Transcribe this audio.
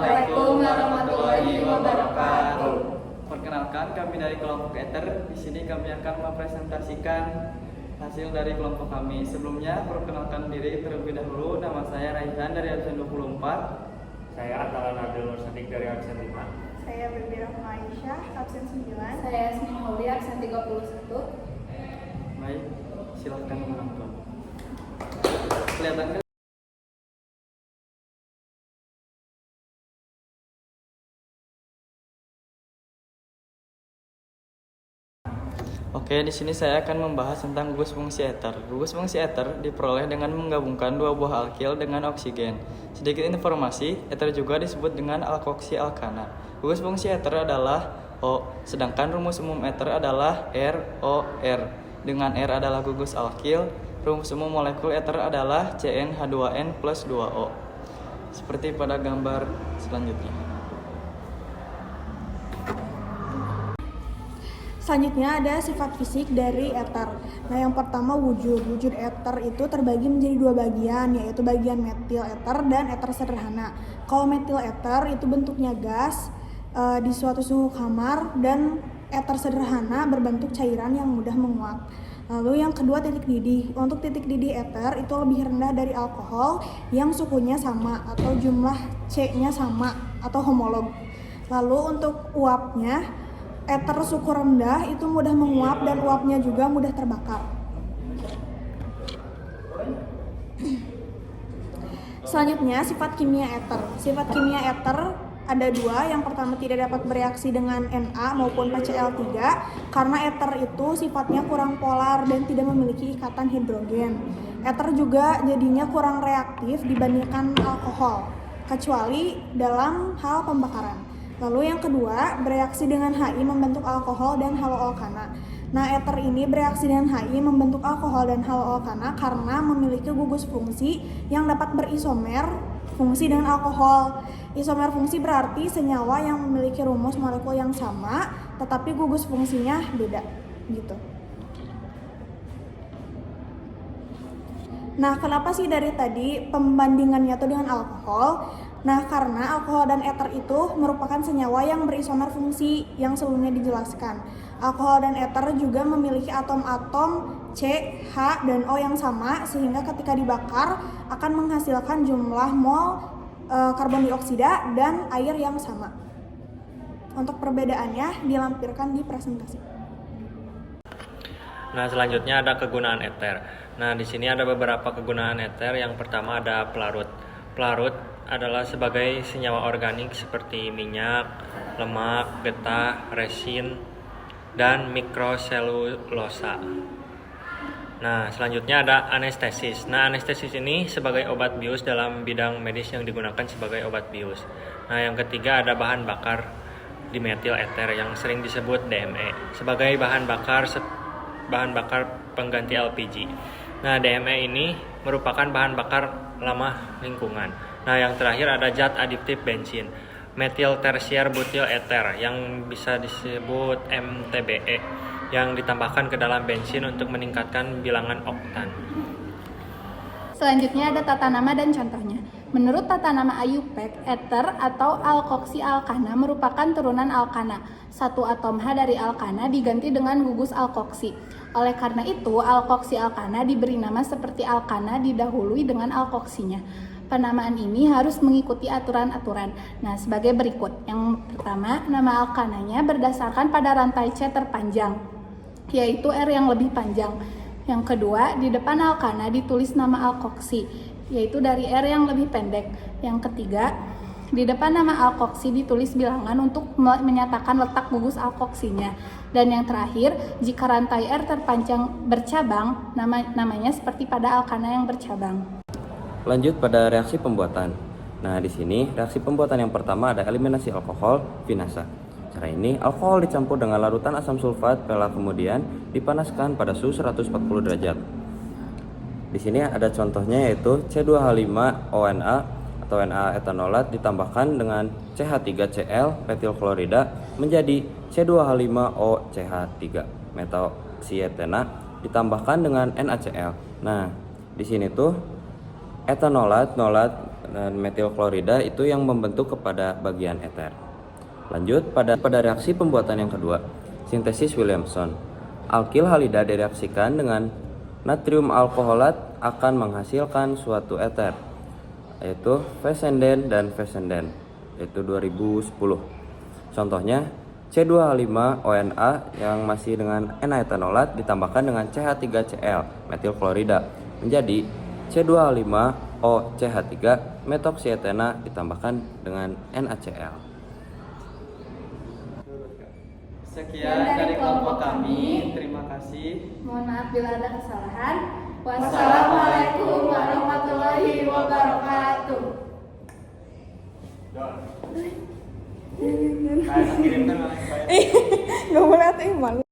Assalamualaikum warahmatullahi wabarakatuh. Perkenalkan, kami dari kelompok Ether. Di sini kami akan mempresentasikan hasil dari kelompok kami. Sebelumnya, perkenalkan diri terlebih dahulu. Nama saya Raihan dari absen 24. Saya Atalan Abdul Nur Sadik dari absen 5. Saya Bibi Rahma Aisyah, absen 9. Saya Yasmin Mauli, absen 31. Baik, silahkan menonton. Kelihatan kan? Oke, di sini saya akan membahas tentang gugus fungsi ether. Gugus fungsi ether diperoleh dengan menggabungkan dua buah alkil dengan oksigen. Sedikit informasi, ether juga disebut dengan alkoksi alkana. Gugus fungsi ether adalah O, sedangkan rumus umum ether adalah ROR. Dengan R adalah gugus alkil, rumus umum molekul ether adalah CnH2n plus 2O. Seperti pada gambar selanjutnya. Selanjutnya ada sifat fisik dari ether. Nah, yang pertama wujud. Wujud ether itu terbagi menjadi dua bagian, yaitu bagian metil ether dan ether sederhana. Kalau metil ether itu bentuknya gas di suatu suhu kamar, dan ether sederhana berbentuk cairan yang mudah menguap. Lalu yang kedua titik didih. Untuk titik didih ether itu lebih rendah dari alkohol yang suhunya sama atau jumlah C-nya sama atau homolog. Lalu untuk uapnya, ether suhu rendah itu mudah menguap dan uapnya juga mudah terbakar. Selanjutnya sifat kimia ether. Sifat kimia ether ada dua. Yang pertama tidak dapat bereaksi dengan Na maupun PCl3 karena ether itu sifatnya kurang polar dan tidak memiliki ikatan hidrogen. Ether juga jadinya kurang reaktif dibandingkan alkohol, kecuali dalam hal pembakaran. Lalu yang kedua, bereaksi dengan HI membentuk alkohol dan haloalkana. Nah, ether ini bereaksi dengan HI membentuk alkohol dan haloalkana karena memiliki gugus fungsi yang dapat berisomer fungsi dengan alkohol. Isomer fungsi berarti senyawa yang memiliki rumus molekul yang sama, tetapi gugus fungsinya beda, gitu. Nah, kenapa sih dari tadi pembandingannya tuh dengan alkohol? Nah, karena alkohol dan ether itu merupakan senyawa yang berisomer fungsi yang sebelumnya dijelaskan. Alkohol dan ether juga memiliki atom-atom C, H, dan O yang sama, sehingga ketika dibakar akan menghasilkan jumlah mol karbon dioksida dan air yang sama. Untuk perbedaannya dilampirkan di presentasi. Nah, selanjutnya ada kegunaan ether. Nah, di sini ada beberapa kegunaan ether. Yang pertama ada pelarut. Pelarut adalah sebagai senyawa organik seperti minyak, lemak, getah, resin, dan mikroselulosa. Nah, selanjutnya ada anestesis. Nah, anestesis ini sebagai obat bius dalam bidang medis yang digunakan sebagai obat bius. Nah, yang ketiga ada bahan bakar dimetil ether yang sering disebut DME sebagai bahan bakar pengganti LPG. Nah, DME ini merupakan bahan bakar ramah lingkungan. Nah, yang terakhir ada zat adiktif bensin, metil tersier butil ether yang bisa disebut MTBE yang ditambahkan ke dalam bensin untuk meningkatkan bilangan oktan. Selanjutnya ada tata nama dan contohnya. Menurut tata nama IUPAC, ether atau alkoksi alkana merupakan turunan alkana. Satu atom H dari alkana diganti dengan gugus alkoksi. Oleh karena itu, alkoksi alkana diberi nama seperti alkana didahului dengan alkoksinya. Penamaan ini harus mengikuti aturan-aturan. Nah, sebagai berikut. Yang pertama, nama alkananya berdasarkan pada rantai C terpanjang, yaitu R yang lebih panjang. Yang kedua, di depan alkana ditulis nama alkoksi, yaitu dari R yang lebih pendek. Yang ketiga, di depan nama alkoksi ditulis bilangan untuk menyatakan letak gugus alkoksinya. Dan yang terakhir, jika rantai R terpanjang bercabang, namanya seperti pada alkana yang bercabang. Lanjut pada reaksi pembuatan. Nah, di sini reaksi pembuatan yang pertama ada eliminasi alkohol, vinasa. Cara ini, alkohol dicampur dengan larutan asam sulfat, kemudian dipanaskan pada suhu 140 derajat. Di sini ada contohnya yaitu C2H5ONa atau Na etanolat ditambahkan dengan CH3Cl metil klorida menjadi C2H5OCH3 metoksietena ditambahkan dengan NaCl. Nah, di sini tuh etanolat dan metil klorida itu yang membentuk kepada bagian eter. Lanjut pada reaksi pembuatan yang kedua, sintesis Williamson. Alkil halida direaksikan dengan natrium alkoholat akan menghasilkan suatu eter, yaitu Fessenden dan Fessenden, yaitu 2010. Contohnya C2H5ONA yang masih dengan N-etanolat ditambahkan dengan CH3Cl metil klorida menjadi C2H5OCH3 metoksietena ditambahkan dengan NaCl. Sekian dari kelompok kami. Terima kasih. Mohon maaf bila ada kesalahan. Wassalamualaikum warahmatullahi wabarakatuh. Kirimkan oleh Gak boleh, malu.